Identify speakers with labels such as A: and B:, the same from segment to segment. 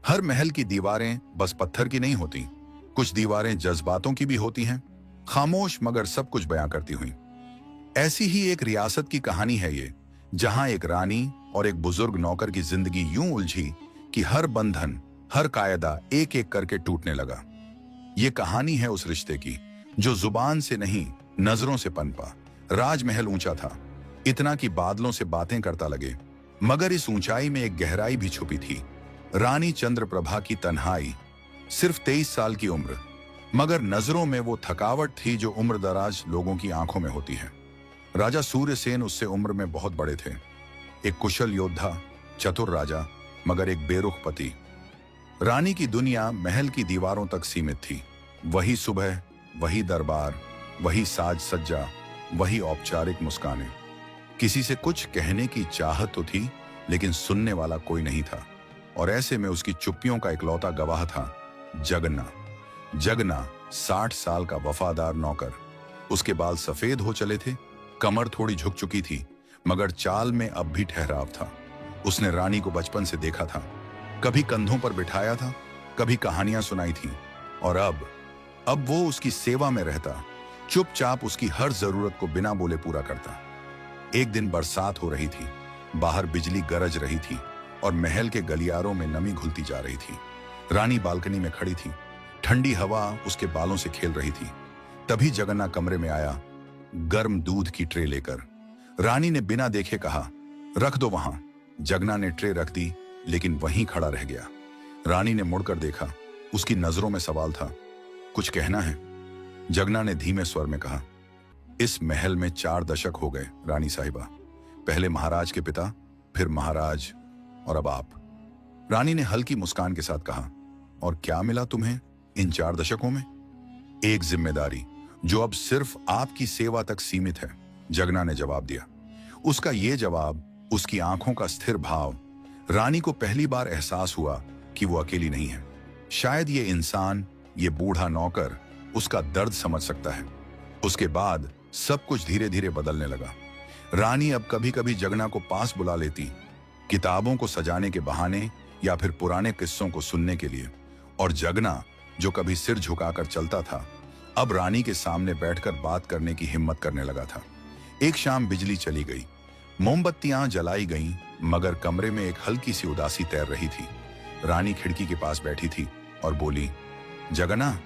A: हर महल की दीवारें बस पत्थर की नहीं होती, कुछ दीवारें जज्बातों की भी होती हैं, खामोश मगर सब कुछ बयां करती हुई। ऐसी ही एक रियासत की कहानी है ये, जहां एक रानी और एक बुजुर्ग नौकर की जिंदगी यूं उलझी कि हर बंधन, हर कायदा एक एक करके टूटने लगा। ये कहानी है उस रिश्ते की जो जुबान से नहीं, नजरों से पनपा। राजमहल ऊंचा था, इतना कि बादलों से बातें करता लगे, मगर इस ऊंचाई में एक गहराई भी छुपी थी। रानी चंद्रप्रभा की तन्हाई, सिर्फ 23 साल की उम्र, मगर नजरों में वो थकावट थी जो उम्रदराज लोगों की आंखों में होती है। राजा सूर्यसेन उससे उम्र में बहुत बड़े थे, एक कुशल योद्धा, चतुर राजा, मगर एक बेरुख पति। रानी की दुनिया महल की दीवारों तक सीमित थी। वही सुबह, वही दरबार, वही साज सज्जा, वही औपचारिक मुस्कानें। किसी से कुछ कहने की चाहत तो थी, लेकिन सुनने वाला कोई नहीं था। और ऐसे में उसकी चुप्पियों का इकलौता गवाह था जगन्ना। जगन्ना 60 साल का वफादार नौकर। उसके बाल सफेद हो चले थे, कमर थोड़ी झुक चुकी थी, मगर चाल में अब भी ठहराव था। उसने रानी को बचपन से देखा था, कभी कंधों पर बिठाया था, कभी कहानियां सुनाई थी, और अब वो उसकी सेवा में रहता, चुपचाप उसकी हर जरूरत को बिना बोले पूरा करता। एक दिन बरसात हो रही थी, बाहर बिजली गरज रही थी और महल के गलियारों में नमी घुलती जा रही थी। रानी बालकनी में खड़ी थी, ठंडी हवा उसके बालों से खेल रही थी। तभी जगन्ना कमरे में आया, गर्म दूध की ट्रे लेकर। रानी ने बिना देखे कहा, रख दो वहां। जगन्ना ने ट्रे रख दी, लेकिन वहीं खड़ा रह गया। रानी ने मुड़कर देखा, उसकी नजरों में सवाल था। कुछ कहना है? जगन्ना ने धीमे स्वर में कहा, इस महल में 4 दशक हो गए रानी साहिबा। पहले महाराज के पिता, फिर महाराज, और अब आप। रानी ने हल्की मुस्कान के साथ कहा, और क्या मिला तुम्हें इन 4 दशकों में? एक जिम्मेदारी जो अब सिर्फ आपकी सेवा तक सीमित है, जगन्ना ने जवाब दिया। उसका यह जवाब, उसकी आंखों का स्थिर भाव, रानी को पहली बार एहसास हुआ कि वो अकेली नहीं है। शायद ये इंसान, ये बूढ़ा नौकर उसका दर्द समझ सकता है। उसके बाद सब कुछ धीरे धीरे बदलने लगा। रानी अब कभी कभी जगन्ना को पास बुला लेती, किताबों को सजाने के बहाने या फिर पुराने किस्सों को सुनने के लिए। और जगन्ना, जो कभी सिर झुकाकर चलता था, अब रानी के सामने बैठकर बात करने की हिम्मत करने लगा था। एक शाम बिजली चली गई, मोमबत्तियां जलाई गईं, मगर कमरे में एक हल्की सी उदासी तैर रही थी। रानी खिड़की के पास बैठी थी और बोली, जगन्ना,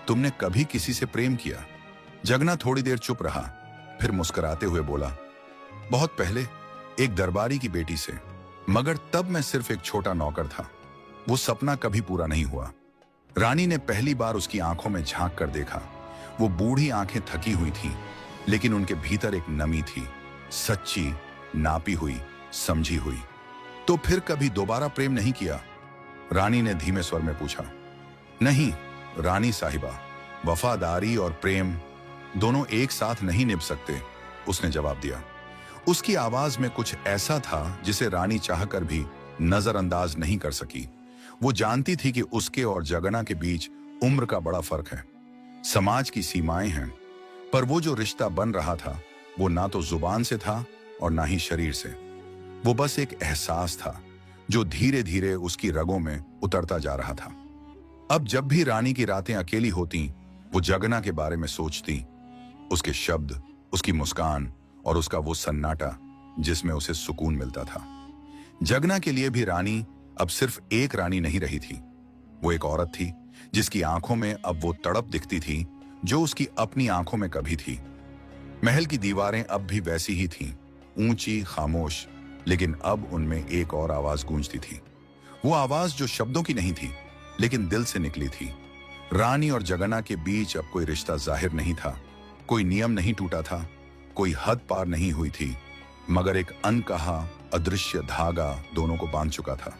A: तुमने कभी किसी से प्रेम किया? जगन्ना थोड़ी देर चुप रहा, फिर मुस्कुराते हुए बोला, बहुत पहले, एक दरबारी की बेटी से, मगर तब मैं सिर्फ एक छोटा नौकर था। वो सपना कभी पूरा नहीं हुआ। रानी ने पहली बार उसकी आंखों में झांक कर देखा। वो बूढ़ी आंखें थकी हुई थीं, लेकिन उनके भीतर एक नमी थी, सच्ची, नापी हुई, समझी हुई। तो फिर कभी दोबारा प्रेम नहीं किया? रानी ने धीमे स्वर में पूछा। नहीं रानी साहिबा, वफादारी और प्रेम दोनों एक साथ नहीं निभ सकते, उसने जवाब दिया। उसकी आवाज में कुछ ऐसा था जिसे रानी चाहकर भी नजरअंदाज नहीं कर सकी। वो जानती थी कि उसके और जगन्ना के बीच उम्र का बड़ा फर्क है, समाज की सीमाएं हैं, पर वो जो रिश्ता बन रहा था, वो ना तो जुबान से था और ना ही शरीर से। वो बस एक एहसास था जो धीरे धीरे उसकी रगों में उतरता जा रहा था। अब जब भी रानी की रातें अकेली होती, वो जगन्ना के बारे में सोचती, उसके शब्द, उसकी मुस्कान और उसका वो सन्नाटा जिसमें उसे सुकून मिलता था। जगन्ना के लिए भी रानी अब सिर्फ एक रानी नहीं रही थी। वो एक औरत थी जिसकी आंखों में अब वो तड़प दिखती थी जो उसकी अपनी आंखों में कभी थी। महल की दीवारें अब भी वैसी ही थीं, ऊंची, खामोश, लेकिन अब उनमें एक और आवाज गूंजती थी। वो आवाज जो शब्दों की नहीं थी, लेकिन दिल से निकली थी। रानी और जगन्ना के बीच अब कोई रिश्ता जाहिर नहीं था, कोई नियम नहीं टूटा था, कोई हद पार नहीं हुई थी, मगर एक अनकहा अदृश्य धागा दोनों को बांध चुका था।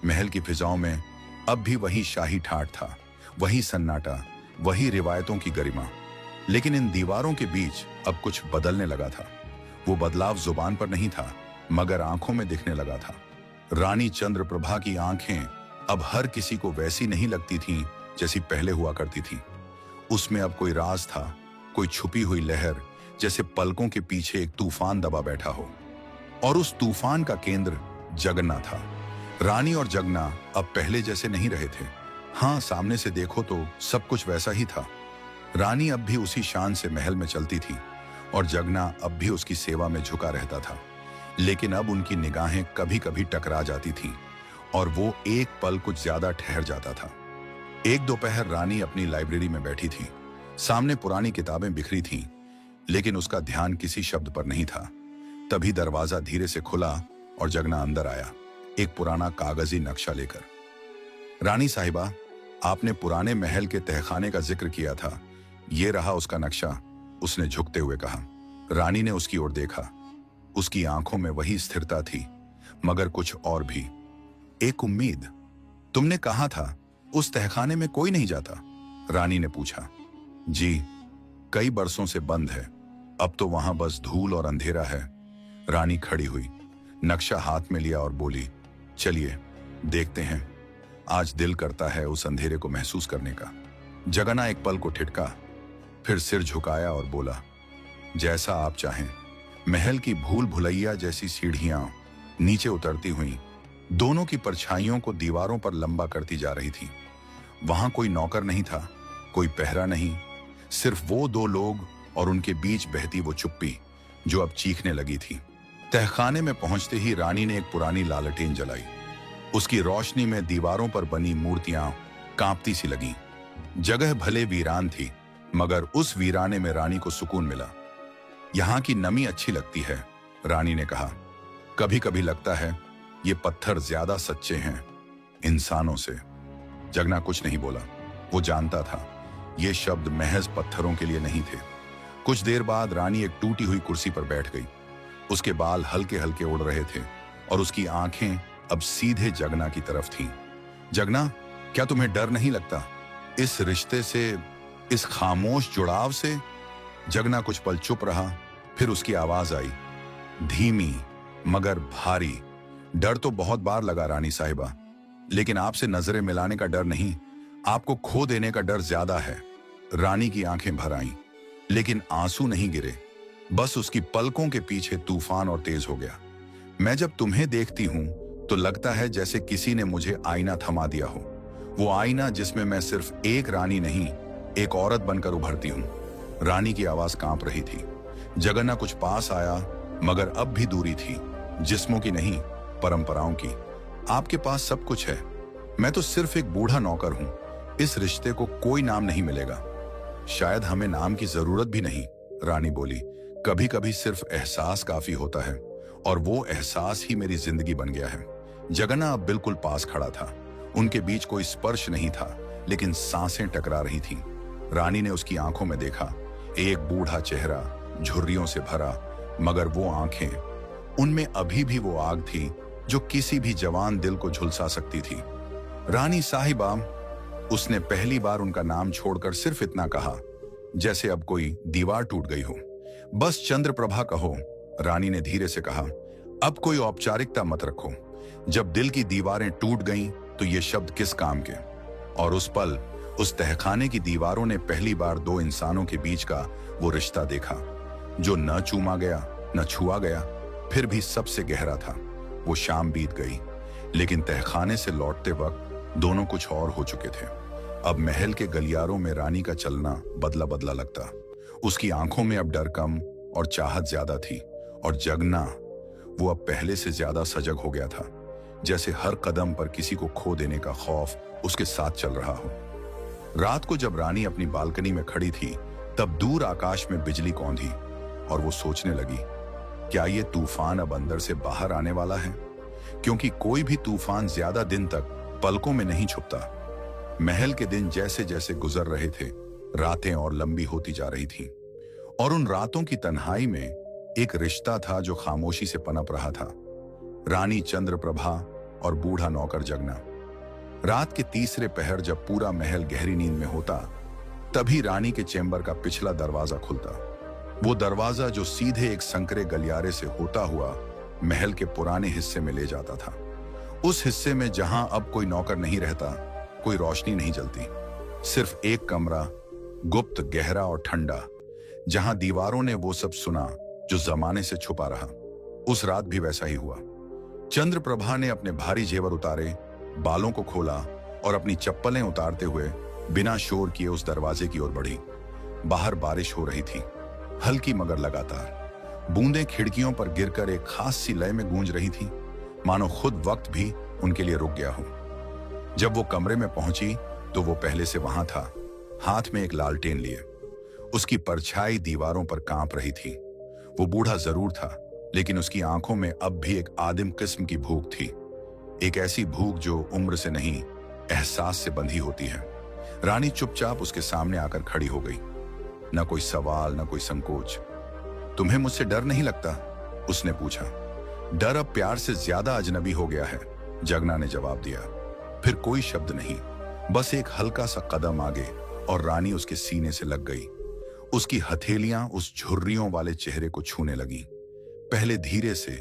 A: महल की फिजाओं में अब भी वही शाही ठाठ था, वही सन्नाटा, वही रिवायतों की गरिमा। लेकिन इन दीवारों के बीच अब कुछ बदलने लगा था। वो बदलाव जुबान पर नहीं था, मगर आंखों में दिखने लगा था। रानी चंद्रप्रभा की आंखें अब हर किसी को वैसी नहीं लगती थीं जैसी पहले हुआ करती थीं। उसमें अब कोई राज था, कोई छुपी हुई लहर, जैसे पलकों के पीछे एक तूफान दबा बैठा हो। और उस तूफान का केंद्र जगन्ना था। रानी और जगना अब पहले जैसे नहीं रहे थे। हाँ, सामने से देखो तो सब कुछ वैसा ही था। रानी अब भी उसी शान से महल में चलती थी और जगना अब भी उसकी सेवा में झुका रहता था। लेकिन अब उनकी निगाहें कभी कभी टकरा जाती थीं और वो एक पल कुछ ज्यादा ठहर जाता था। एक दोपहर रानी अपनी लाइब्रेरी में बैठी थी। सामने पुरानी किताबें बिखरी थीं, लेकिन उसका ध्यान किसी शब्द पर नहीं था। तभी दरवाजा धीरे से खुला और जगना अंदर आया, एक पुराना कागजी नक्शा लेकर। रानी साहिबा, आपने पुराने महल के तहखाने का जिक्र किया था, ये रहा उसका नक्शा, उसने झुकते हुए कहा। रानी ने उसकी ओर देखा। उसकी आंखों में वही स्थिरता थी, मगर कुछ और भी, एक उम्मीद। तुमने कहा था उस तहखाने में कोई नहीं जाता? रानी ने पूछा। जी, कई बरसों से बंद है, अब तो वहां बस धूल और अंधेरा है। रानी खड़ी हुई, नक्शा हाथ में लिया और बोली, चलिए देखते हैं। आज दिल करता है उस अंधेरे को महसूस करने का। जगना एक पल को ठिठका, फिर सिर झुकाया और बोला, जैसा आप चाहें। महल की भूल भुलैया जैसी सीढ़ियां नीचे उतरती हुई दोनों की परछाइयों को दीवारों पर लंबा करती जा रही थी। वहां कोई नौकर नहीं था, कोई पहरा नहीं, सिर्फ वो दो लोग और उनके बीच बहती वो चुप्पी जो अब चीखने लगी थी। तहखाने में पहुंचते ही रानी ने एक पुरानी लालटेन जलाई। उसकी रोशनी में दीवारों पर बनी मूर्तियां कांपती सी लगीं। जगह भले वीरान थी, मगर उस वीराने में रानी को सुकून मिला। यहां की नमी अच्छी लगती है, रानी ने कहा। कभी कभी लगता है ये पत्थर ज्यादा सच्चे हैं इंसानों से। जगना कुछ नहीं बोला। वो जानता था ये शब्द महज पत्थरों के लिए नहीं थे। कुछ देर बाद रानी एक टूटी हुई कुर्सी पर बैठ गई। उसके बाल हल्के हल्के उड़ रहे थे और उसकी आंखें अब सीधे जगना की तरफ थीं। जगना, क्या तुम्हें डर नहीं लगता इस रिश्ते से, इस खामोश जुड़ाव से? जगना कुछ पल चुप रहा, फिर उसकी आवाज आई, धीमी मगर भारी। डर तो बहुत बार लगा रानी साहिबा, लेकिन आपसे नजरें मिलाने का डर नहीं, आपको खो देने का डर ज्यादा है। रानी की आंखें भर आईं, लेकिन आंसू नहीं गिरे। बस उसकी पलकों के पीछे तूफान और तेज हो गया। मैं जब तुम्हें देखती हूं तो लगता है जैसे किसी ने मुझे आईना थमा दिया हो। वो आईना जिसमें मैं सिर्फ एक रानी नहीं, एक औरत बनकर उभरती हूं। रानी की आवाज कांप रही थी। जगन्ना कुछ पास आया, मगर अब भी दूरी थी, जिस्मों की नहीं, परंपराओं की। आपके पास सब कुछ है, मैं तो सिर्फ एक बूढ़ा नौकर हूं। इस रिश्ते को कोई नाम नहीं मिलेगा। शायद हमें नाम की जरूरत भी नहीं, रानी बोली। कभी कभी सिर्फ एहसास काफी होता है, और वो एहसास ही मेरी जिंदगी बन गया है। जगन्ना अब बिल्कुल पास खड़ा था। उनके बीच कोई स्पर्श नहीं था, लेकिन सांसें टकरा रही थीं। रानी ने उसकी आंखों में देखा, एक बूढ़ा चेहरा, झुर्रियों से भरा, मगर वो आंखें, उनमें अभी भी वो आग थी जो किसी भी जवान दिल को झुलसा सकती थी। रानी साहिबा, उसने पहली बार उनका नाम छोड़कर सिर्फ इतना कहा, जैसे अब कोई दीवार टूट गई हो। बस चंद्रप्रभा कहो, रानी ने धीरे से कहा। अब कोई औपचारिकता मत रखो। जब दिल की दीवारें टूट गईं, तो ये शब्द किस काम के? और उस पल उस तहखाने की दीवारों ने पहली बार दो इंसानों के बीच का वो रिश्ता देखा, जो न चूमा गया न छुआ गया, फिर भी सबसे गहरा था। वो शाम बीत गई, लेकिन तहखाने से लौटते वक्त दोनों कुछ और हो चुके थे। अब महल के गलियारों में रानी का चलना बदला बदला लगता। उसकी आंखों में अब डर कम और चाहत ज्यादा थी। और जगना, वो अब पहले से ज्यादा सजग हो गया था, जैसे हर कदम पर किसी को खो देने का खौफ उसके साथ चल रहा हो। रात को जब रानी अपनी बालकनी में खड़ी थी, तब दूर आकाश में बिजली कौंधी और वो सोचने लगी, क्या ये तूफान अब अंदर से बाहर आने वाला है? क्योंकि कोई भी तूफान ज्यादा दिन तक पलकों में नहीं छुपता। महल के दिन जैसे जैसे गुजर रहे थे, रातें और लंबी होती जा रही थीं, और उन रातों की तन्हाई में एक रिश्ता था जो खामोशी से पनप रहा था। रानी चंद्रप्रभा और बूढ़ा नौकर जगना। रात के तीसरे पहर जब पूरा महल गहरी नींद में होता, तभी रानी के चेंबर का पिछला दरवाजा खुलता। वो दरवाजा जो सीधे एक संकरे गलियारे से होता हुआ महल के पुराने हिस्से में ले जाता था। उस हिस्से में जहां अब कोई नौकर नहीं रहता, कोई रोशनी नहीं जलती, सिर्फ एक कमरा, गुप्त, गहरा और ठंडा, जहां दीवारों ने वो सब सुना जो जमाने से छुपा रहा। उस रात भी वैसा ही हुआ। चंद्रप्रभा ने अपने भारी जेवर उतारे, बालों को खोला और अपनी चप्पलें उतारते हुए बिना शोर किए उस दरवाजे की ओर बढ़ी। बाहर बारिश हो रही थी, हल्की मगर लगातार। बूंदें खिड़कियों पर गिरकर एक खास सी लय में गूंज रही थी, मानो खुद वक्त भी उनके लिए रुक गया हो। जब वो कमरे में पहुंची तो वो पहले से वहां था, हाथ में एक लालटेन लिए। उसकी परछाई दीवारों पर कांप रही थी। वो बूढ़ा जरूर था, लेकिन उसकी आंखों में अब भी एक आदिम किस्म की भूख थी, एक ऐसी भूख जो उम्र से नहीं, एहसास से बंधी होती है। रानी चुपचाप उसके सामने आकर खड़ी हो गई। न कोई सवाल, न कोई संकोच। तुम्हें मुझसे डर नहीं लगता? उसने पूछा। डर अब प्यार से ज्यादा अजनबी हो गया है, जगना ने जवाब दिया। फिर कोई शब्द नहीं, बस एक हल्का सा कदम आगे और रानी उसके सीने से लग गई। उसकी हथेलियां उस झुर्रियों वाले चेहरे को छूने लगी, पहले धीरे से,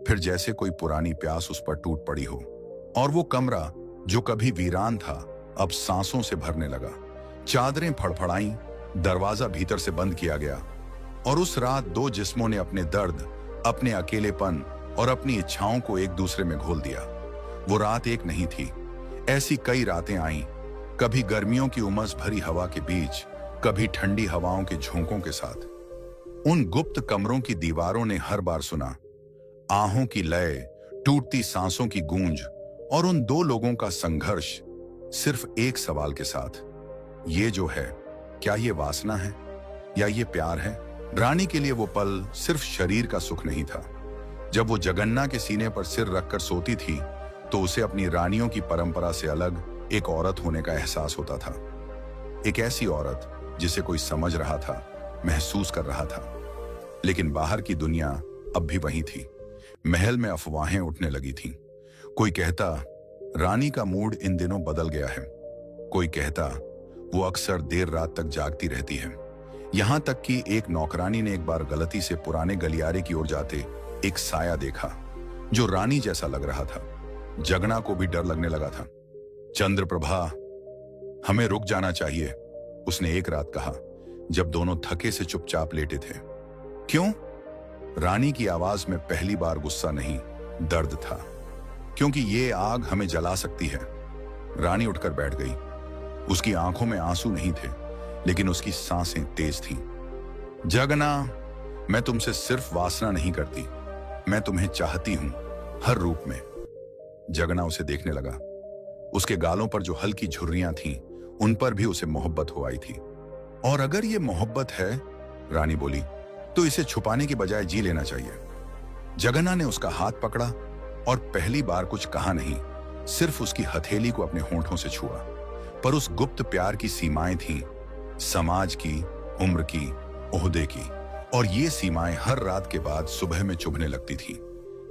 A: फिर जैसे कोई पुरानी प्यास उस पर टूट पड़ी हो। और वो कमरा जो कभी वीरान था अब सांसों से भरने लगा। चादरें फड़फड़ाईं, दरवाजा भीतर से बंद किया गया और उस रात दो जिस्मों ने अपने दर्द, अपने अकेलेपन और अपनी इच्छाओं को एक दूसरे में घोल दिया। वो रात एक नहीं थी, ऐसी कई रातें आईं, कभी गर्मियों की उमस भरी हवा के बीच, कभी ठंडी हवाओं के झोंकों के साथ। उन गुप्त कमरों की दीवारों ने हर बार सुना, आहों की लय, टूटती सांसों की गूंज और उन दो लोगों का संघर्ष, सिर्फ एक सवाल के साथ, ये जो है, क्या ये वासना है या ये प्यार है? रानी के लिए वो पल सिर्फ शरीर का सुख नहीं था। जब वो जगन्ना के सीने पर सिर रखकर सोती थी तो उसे अपनी रानियों की परंपरा से अलग एक औरत होने का एहसास होता था। एक ऐसी औरत जिसे कोई समझ रहा था, महसूस कर रहा था। लेकिन बाहर की दुनिया अब भी वही थी। महल में अफवाहें उठने लगी थीं। कोई कहता रानी का मूड इन दिनों बदल गया है, कोई कहता वो अक्सर देर रात तक जागती रहती है। यहां तक कि एक नौकरानी ने एक बार गलती से पुराने गलियारे की ओर जाते एक साया देखा जो रानी जैसा लग रहा था। जगना को भी डर लगने लगा था। चंद्रप्रभा, हमें रुक जाना चाहिए, उसने एक रात कहा जब दोनों थके से चुपचाप लेटे थे। क्यों? रानी की आवाज में पहली बार गुस्सा नहीं, दर्द था। क्योंकि ये आग हमें जला सकती है। रानी उठकर बैठ गई। उसकी आंखों में आंसू नहीं थे, लेकिन उसकी सांसें तेज थीं। जगना, मैं तुमसे सिर्फ वासना नहीं करती, मैं तुम्हें चाहती हूं, हर रूप में। जगना उसे देखने लगा। उसके गालों पर जो हल्की झुर्रियां थीं, उन पर भी उसे मोहब्बत हो आई थी। और अगर ये मोहब्बत है, रानी बोली, तो इसे छुपाने की बजाय जी लेना चाहिए। जगन्ना ने उसका हाथ पकड़ा और पहली बार कुछ कहा नहीं, सिर्फ उसकी हथेली को अपने होंठों से छुआ। पर उस गुप्त प्यार की सीमाएं थीं, समाज की, उम्र की, ओहदे की, और ये सीमाएं हर रात के बाद सुबह में चुभने लगती थीं।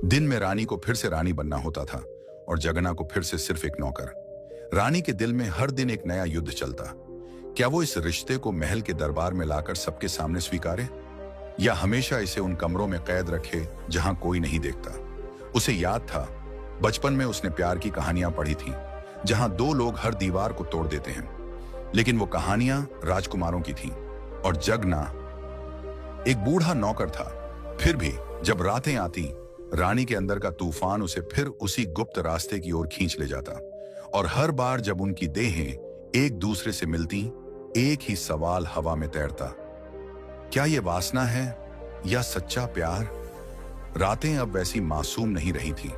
A: दिन में रानी को फिर से रानी बनना होता था और जगन्ना को फिर से सिर्फ एक नौकर। रानी के दिल में हर दिन एक नया युद्ध चलता। क्या वो इस रिश्ते को महल के दरबार में लाकर सबके सामने स्वीकारे, या हमेशा इसे उन कमरों में कैद रखे जहां कोई नहीं देखता? उसे याद था, बचपन में उसने प्यार की कहानियां पढ़ी थीं, जहां दो लोग हर दीवार को तोड़ देते हैं। लेकिन वो कहानियां राजकुमारों की थीं और जगना एक बूढ़ा नौकर था। फिर भी जब रातें आती, रानी के अंदर का तूफान उसे फिर उसी गुप्त रास्ते की ओर खींच ले जाता। और हर बार जब उनकी देहें एक दूसरे से मिलती, एक ही सवाल हवा में तैरता, क्या ये वासना है या सच्चा प्यार? रातें अब वैसी मासूम नहीं रही थीं।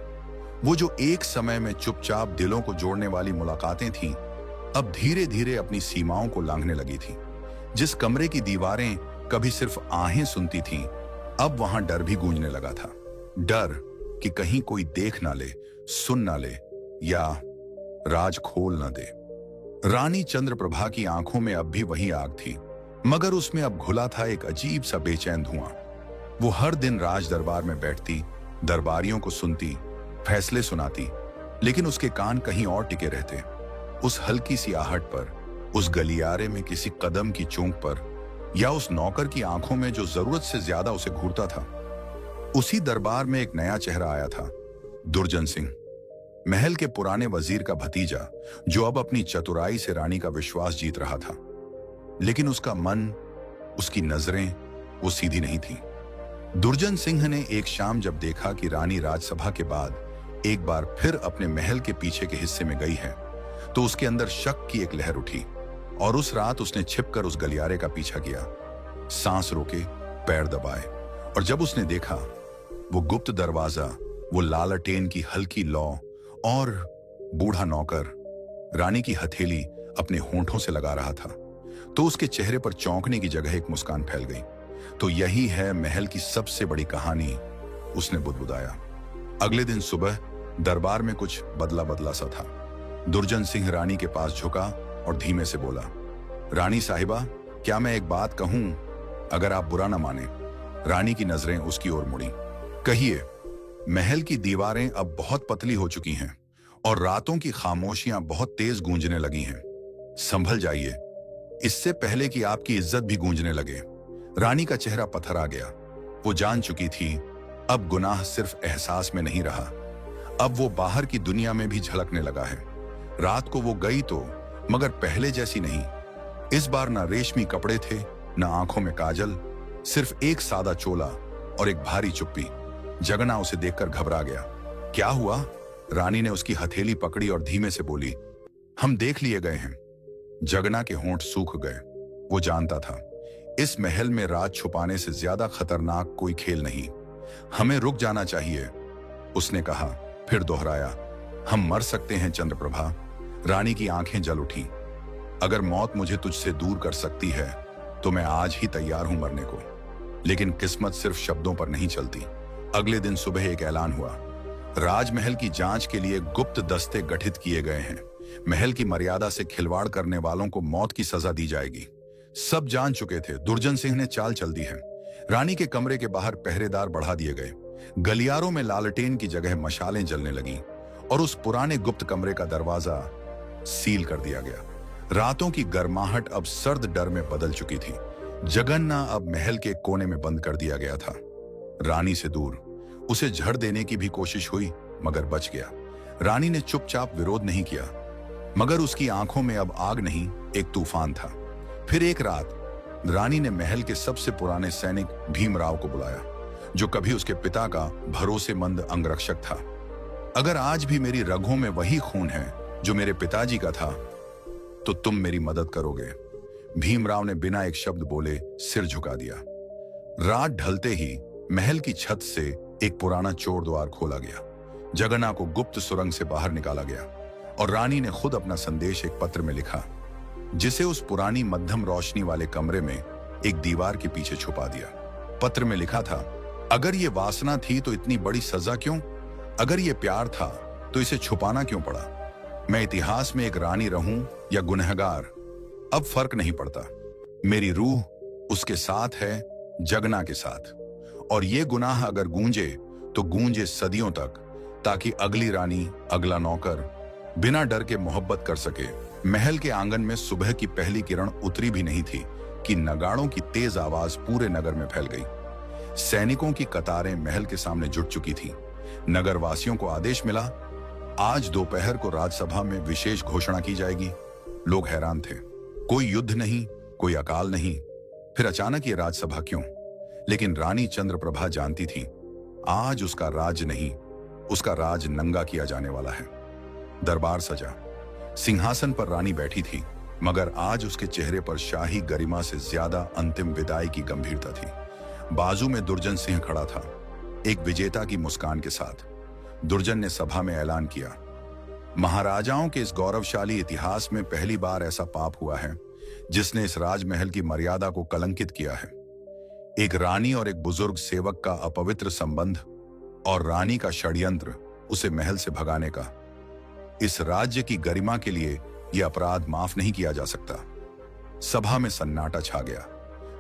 A: वो जो एक समय में चुपचाप दिलों को जोड़ने वाली मुलाकातें थीं, अब धीरे धीरे अपनी सीमाओं को लांघने लगी थीं। जिस कमरे की दीवारें कभी सिर्फ आहें सुनती थीं, अब वहां डर भी गूंजने लगा था। डर कि कहीं कोई देख ना ले, सुन ना ले, या राज खोल ना दे। रानी चंद्रप्रभा की आंखों में अब भी वही आग थी, मगर उसमें अब घुला था एक अजीब सा बेचैन धुआं। वो हर दिन राज दरबार में बैठती, दरबारियों को सुनती, फैसले सुनाती, लेकिन उसके कान कहीं और टिके रहते। उस हल्की सी आहट पर, उस गलियारे में किसी कदम की चोंक पर, या उस नौकर की आंखों में जो जरूरत से ज्यादा उसे घूरता था। उसी दरबार में एक नया चेहरा आया था, दुर्जन सिंह, महल के पुराने वजीर का भतीजा, जो अब अपनी चतुराई से रानी का विश्वास जीत रहा था। लेकिन उसका मन, उसकी नजरें, वो सीधी नहीं थी। दुर्जन सिंह ने एक शाम जब देखा कि रानी राजसभा के बाद एक बार फिर अपने महल के पीछे के हिस्से में गई है तो उसके अंदर शक की एक लहर उठी और उस रात उसने छिपकर उस गलियारे का पीछा किया, सांस रोके, पैर दबाए, और जब उसने देखा वो गुप्त दरवाजा, वो लालटेन की हल्की लौ और बूढ़ा नौकर रानी की हथेली अपने होंठों से लगा रहा था, तो उसके चेहरे पर चौंकने की जगह एक मुस्कान फैल गई। तो यही है महल की सबसे बड़ी कहानी, उसने बुदबुदाया। अगले दिन सुबह दरबार में कुछ बदला बदला सा था। दुर्जन सिंह रानी के पास झुका और धीमे से बोला, रानी साहिबा, क्या मैं एक बात कहूं? अगर आप बुरा ना माने। रानी की नजरें उसकी ओर मुड़ी। कहिए। महल की दीवारें अब बहुत पतली हो चुकी हैं और रातों की खामोशियां बहुत तेज गूंजने लगी हैं। संभल जाइए, इससे पहले कि आपकी इज्जत भी गूंजने लगे। रानी का चेहरा पत्थरा गया। वो जान चुकी थी अब गुनाह सिर्फ एहसास में नहीं रहा, अब वो बाहर की दुनिया में भी झलकने लगा है। रात को वो गई तो, मगर पहले जैसी नहीं। इस बार ना रेशमी कपड़े थे, ना आंखों में काजल, सिर्फ एक सादा चोला और एक भारी चुप्पी। जगना उसे देखकर घबरा गया। क्या हुआ? रानी ने उसकी हथेली पकड़ी और धीमे से बोली, हम देख लिए गए हैं। जगना के होंठ सूख गए। वो जानता था इस महल में राज छुपाने से ज्यादा खतरनाक कोई खेल नहीं। हमें रुक जाना चाहिए, उसने कहा, फिर दोहराया, हम मर सकते हैं चंद्रप्रभा। रानी की आंखें जल उठी। अगर मौत मुझे तुझसे दूर कर सकती है तो मैं आज ही तैयार हूं मरने को। लेकिन किस्मत सिर्फ शब्दों पर नहीं चलती। अगले दिन सुबह एक ऐलान हुआ, राजमहल की जांच के लिए गुप्त दस्ते गठित किए गए हैं। महल की मर्यादा से खिलवाड़ करने वालों को मौत की सजा दी जाएगी। सब जान चुके थे दुर्जन सिंह ने चाल चल दी है। रानी के कमरे के बाहर पहरेदार बढ़ा दिए गए। गलियारों में लालटेन की जगह मशालें जलने लगी और उस पुराने गुप्त कमरे का दरवाजा सील कर दिया गया। रातों की गर्माहट अब सर्द डर में बदल चुकी थी। जगन्ना अब महल के कोने में बंद कर दिया गया था, रानी से दूर। उसे झड़ देने की भी कोशिश हुई मगर बच गया। रानी ने चुपचाप विरोध नहीं किया, मगर उसकी आंखों में अब आग नहीं, एक तूफान था। फिर एक रात रानी ने महल के सबसे पुराने सैनिक भीमराव को बुलाया, जो कभी उसके पिता का भरोसेमंद अंगरक्षक था। अगर आज भी मेरी रगों में वही खून है जो मेरे पिताजी का था, तो तुम मेरी मदद करोगे। भीमराव ने बिना एक शब्द बोले सिर झुका दिया। रात ढलते ही महल की छत से एक पुराना चोर द्वार खोला गया। जगन्ना को गुप्त सुरंग से बाहर निकाला गया और रानी ने खुद अपना संदेश एक पत्र में लिखा, जिसे उस पुरानी मध्यम रोशनी वाले कमरे में एक दीवार के पीछे छुपा दिया। पत्र में लिखा था, अगर ये वासना थी तो इतनी बड़ी सजा क्यों? अगर ये प्यार था तो इसे छुपाना क्यों पड़ा? मैं इतिहास में एक रानी रहूं या गुनहगार, अब फर्क नहीं पड़ता। मेरी रूह उसके साथ है, जगना के साथ। और ये गुनाह अगर गूंजे तो गूंजे सदियों तक, ताकि अगली रानी, अगला नौकर बिना डर के मोहब्बत कर सके। महल के आंगन में सुबह की पहली किरण उतरी भी नहीं थी कि नगाड़ों की तेज आवाज पूरे नगर में फैल गई। सैनिकों की कतारें महल के सामने जुट चुकी थी। नगरवासियों को आदेश मिला, आज दोपहर को राज्यसभा में विशेष घोषणा की जाएगी। लोग हैरान थे, कोई युद्ध नहीं, कोई अकाल नहीं, फिर अचानक ये राज्यसभा क्यों? लेकिन रानी चंद्रप्रभा जानती थी, आज उसका राज नहीं, उसका राज नंगा किया जाने वाला है। दरबार सजा। सिंहासन पर रानी बैठी थी, मगर आज उसके चेहरे पर शाही गरिमा से ज्यादा अंतिम विदाई की गंभीरता थी। बाजू में दुर्जन सिंह खड़ा था, एक विजेता की मुस्कान के साथ। दुर्जन ने सभा में ऐलान किया, महाराजाओं के इस गौरवशाली इतिहास में पहली बार ऐसा पाप हुआ है जिसने इस राजमहल की मर्यादा को कलंकित किया है। एक रानी और एक बुजुर्ग सेवक का अपवित्र संबंध और रानी का षड्यंत्र उसे महल से भगाने का। इस राज्य की गरिमा के लिए यह अपराध माफ नहीं किया जा सकता। सभा में सन्नाटा छा गया।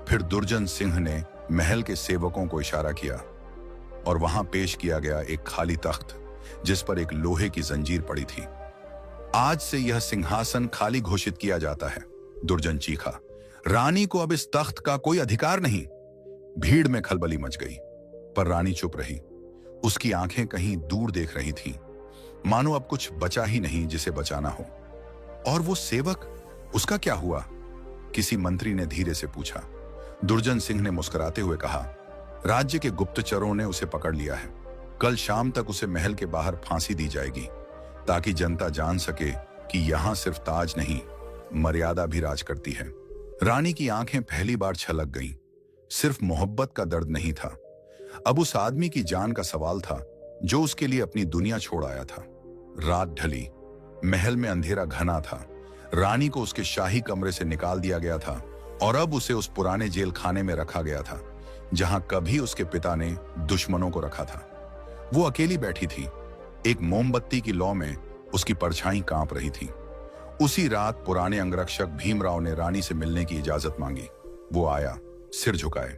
A: फिर दुर्जन सिंह ने महल के सेवकों को इशारा किया और वहां पेश किया गया एक खाली तख्त, जिस पर एक लोहे की जंजीर पड़ी थी। आज से यह सिंहासन खाली घोषित किया जाता है, दुर्जन चीखा। रानी को अब इस तख्त का कोई अधिकार नहीं। भीड़ में खलबली मच गई, पर रानी चुप रही। उसकी आंखें कहीं दूर देख रही थीं, मानो अब कुछ बचा ही नहीं जिसे बचाना हो। और वो सेवक, उसका क्या हुआ? किसी मंत्री ने धीरे से पूछा। दुर्जन सिंह ने मुस्कुराते हुए कहा, राज्य के गुप्तचरों ने उसे पकड़ लिया है। कल शाम तक उसे महल के बाहर फांसी दी जाएगी, ताकि जनता जान सके कि यहां सिर्फ ताज नहीं, मर्यादा भी राज करती है। रानी की आंखें पहली बार छलक गईं। सिर्फ मोहब्बत का दर्द नहीं था, अब उस आदमी की जान का सवाल था जो उसके लिए अपनी दुनिया छोड़ आया था। रात ढली, महल में अंधेरा घना था। रानी को उसके शाही कमरे से निकाल दिया गया था और अब उसे उस पुराने जेल खाने में रखा गया था जहां कभी उसके पिता ने दुश्मनों को रखा था। वो अकेली बैठी थी, एक मोमबत्ती की लौ में उसकी परछाई कांप रही थी। उसी रात पुराने अंगरक्षक भीमराव ने रानी से मिलने की इजाजत मांगी। वो आया, सिर झुकाए।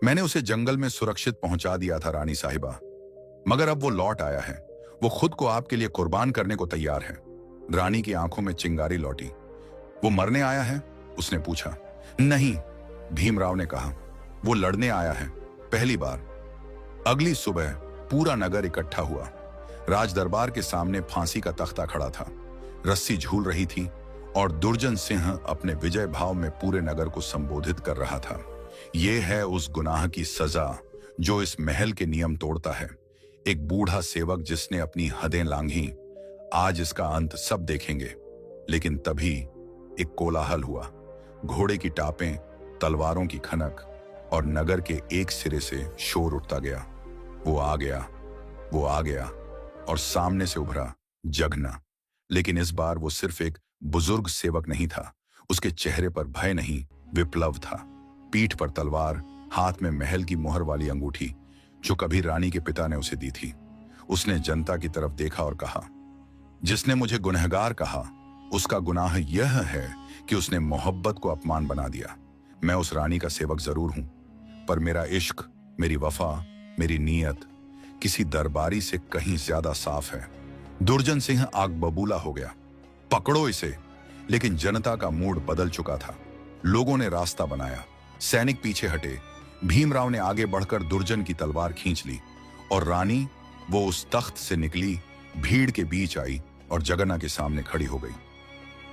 A: मैंने उसे जंगल में सुरक्षित पहुंचा दिया था रानी साहिबा, मगर अब वो लौट आया है। वो खुद को आपके लिए कुर्बान करने को तैयार है। रानी की आंखों में चिंगारी लौटी। वो मरने आया है? उसने पूछा। नहीं, भीमराव ने कहा, वो लड़ने आया है, पहली बार। अगली सुबह पूरा नगर इकट्ठा हुआ। राज दरबार के सामने फांसी का तख्ता खड़ा था, रस्सी झूल रही थी और दुर्जन सिंह अपने विजय भाव में पूरे नगर को संबोधित कर रहा था। यह है उस गुनाह की सजा जो इस महल के नियम तोड़ता है। एक बूढ़ा सेवक जिसने अपनी हदें लांघी, आज इसका अंत सब देखेंगे। लेकिन तभी एक कोलाहल हुआ। घोड़े की टापें, तलवारों की खनक और नगर के एक सिरे से शोर उठता गया। वो आ गया, वो आ गया और सामने से उभरा जगना। लेकिन इस बार वो सिर्फ एक बुजुर्ग सेवक नहीं था। उसके चेहरे पर भय नहीं, विप्लव था। पीठ पर तलवार, हाथ में महल की मोहर वाली अंगूठी जो कभी रानी के पिता ने उसे दी थी। उसने जनता की तरफ देखा और कहा, जिसने मुझे गुनहगार कहा, उसका गुनाह यह है कि उसने मोहब्बत को अपमान बना दिया। मैं उस रानी का सेवक जरूर हूं, पर मेरा इश्क, मेरी वफा, मेरी नीयत किसी दरबारी से कहीं ज्यादा साफ है। दुर्जन सिंह आग बबूला हो गया, पकड़ो इसे। लेकिन जनता का मूड बदल चुका था। लोगों ने रास्ता बनाया, सैनिक पीछे हटे। भीमराव ने आगे बढ़कर दुर्जन की तलवार खींच ली और रानी, वो उस तख्त से निकली, भीड़ के बीच आई और जगन्ना के सामने खड़ी हो गई।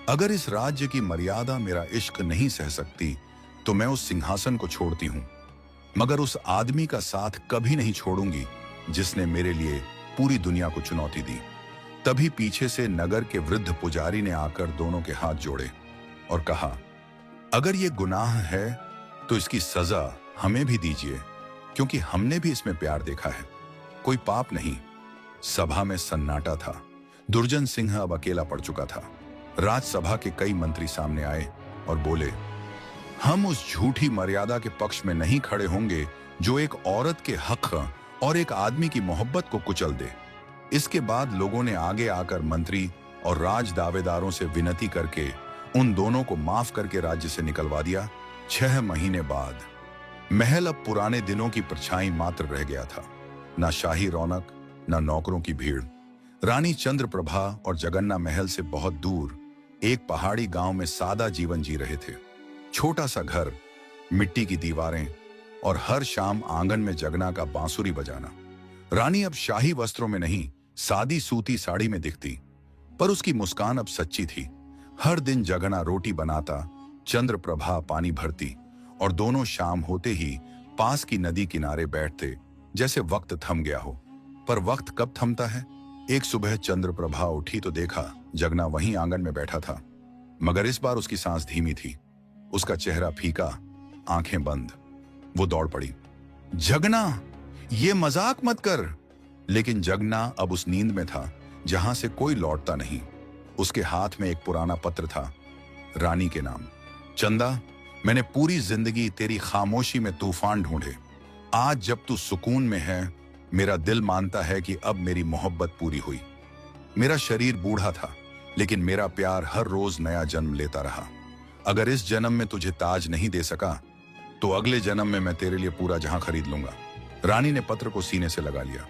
A: अगर इस राज्य की मर्यादा मेरा इश्क नहीं सह सकती तो मैं उस सिंहासन को छोड़ती हूं, मगर उस आदमी का साथ कभी नहीं छोड़ूंगी जिसने मेरे लिए पूरी दुनिया को चुनौती दी। तभी पीछे से नगर के वृद्ध पुजारी ने आकर दोनों के हाथ जोड़े और कहा, अगर ये गुनाह है तो इसकी सजा हमें भी दीजिए, क्योंकि हमने भी इसमें प्यार देखा है, कोई पाप नहीं। सभा में सन्नाटा था। दुर्जन सिंह अब अकेला पड़ चुका था। राजसभा के कई मंत्री सामने आए और बोले, हम उस झूठी मर्यादा के पक्ष में नहीं खड़े होंगे जो एक औरत के हक और एक आदमी की मोहब्बत को कुचल दे। इसके बाद लोगों ने आगे आकर मंत्री और राज दावेदारों से विनती करके उन दोनों को माफ करके राज्य से निकलवा दिया। 6 महीने बाद महल अब पुराने दिनों की परछाई मात्र रह गया था। ना शाही रौनक, ना नौकरों की भीड़। रानी चंद्रप्रभा और जगन्ना महल से बहुत दूर एक पहाड़ी गांव में सादा जीवन जी रहे थे। छोटा सा घर, मिट्टी की दीवारें और हर शाम आंगन में जगना का बांसुरी बजाना। रानी अब शाही वस्त्रों में नहीं, सादी सूती साड़ी में दिखती, पर उसकी मुस्कान अब सच्ची थी। हर दिन जगना रोटी बनाता, चंद्रप्रभा पानी भरती और दोनों शाम होते ही पास की नदी किनारे बैठते, जैसे वक्त थम गया हो। पर वक्त कब थमता है? एक सुबह चंद्रप्रभा उठी तो देखा जगना वहीं आंगन में बैठा था, मगर इस बार उसकी सांस धीमी थी, उसका चेहरा फीका, आंखें बंद। वो दौड़ पड़ी, जगना, ये मजाक मत कर। लेकिन जगना अब उस नींद में था जहां से कोई लौटता नहीं। उसके हाथ में एक पुराना पत्र था, रानी के नाम। चंदा, मैंने पूरी जिंदगी तेरी खामोशी में तूफान ढूंढे। आज जब तू सुकून में है, मेरा दिल मानता है कि अब मेरी मोहब्बत पूरी हुई। मेरा शरीर बूढ़ा था, लेकिन मेरा प्यार हर रोज नया जन्म लेता रहा। अगर इस जन्म में तुझे ताज नहीं दे सका, तो अगले जन्म में मैं तेरे लिए पूरा जहां खरीद लूंगा। रानी ने पत्र को सीने से लगा लिया।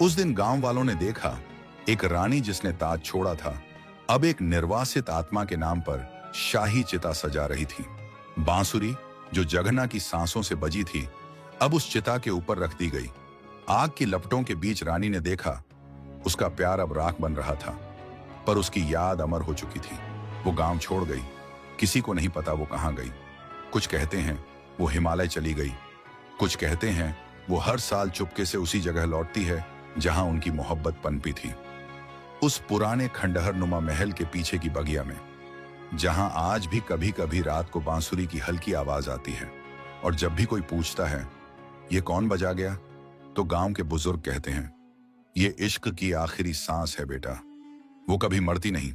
A: उस दिन गांव वालों ने देखा, एक रानी जिसने ताज छोड़ा था, अब एक निर्वासित आत्मा के नाम पर शाही चिता सजा रही थी। बांसुरी जो जगना की सांसों से बजी थी, अब उस चिता के ऊपर रख दी गई। आग की लपटों के बीच रानी ने देखा, उसका प्यार अब राख बन रहा था, पर उसकी याद अमर हो चुकी थी। वो गांव छोड़ गई, किसी को नहीं पता वो कहां गई। कुछ कहते हैं वो हिमालय चली गई, कुछ कहते हैं वो हर साल चुपके से उसी जगह लौटती है जहां उनकी मोहब्बत पनपी थी, उस पुराने खंडहर नुमा महल के पीछे की बगिया में, जहां आज भी कभी कभी रात को बांसुरी की हल्की आवाज आती है। और जब भी कोई पूछता है ये कौन बजा गया, तो गांव के बुजुर्ग कहते हैं ये इश्क की आखिरी सांस है बेटा, वो कभी मरती नहीं।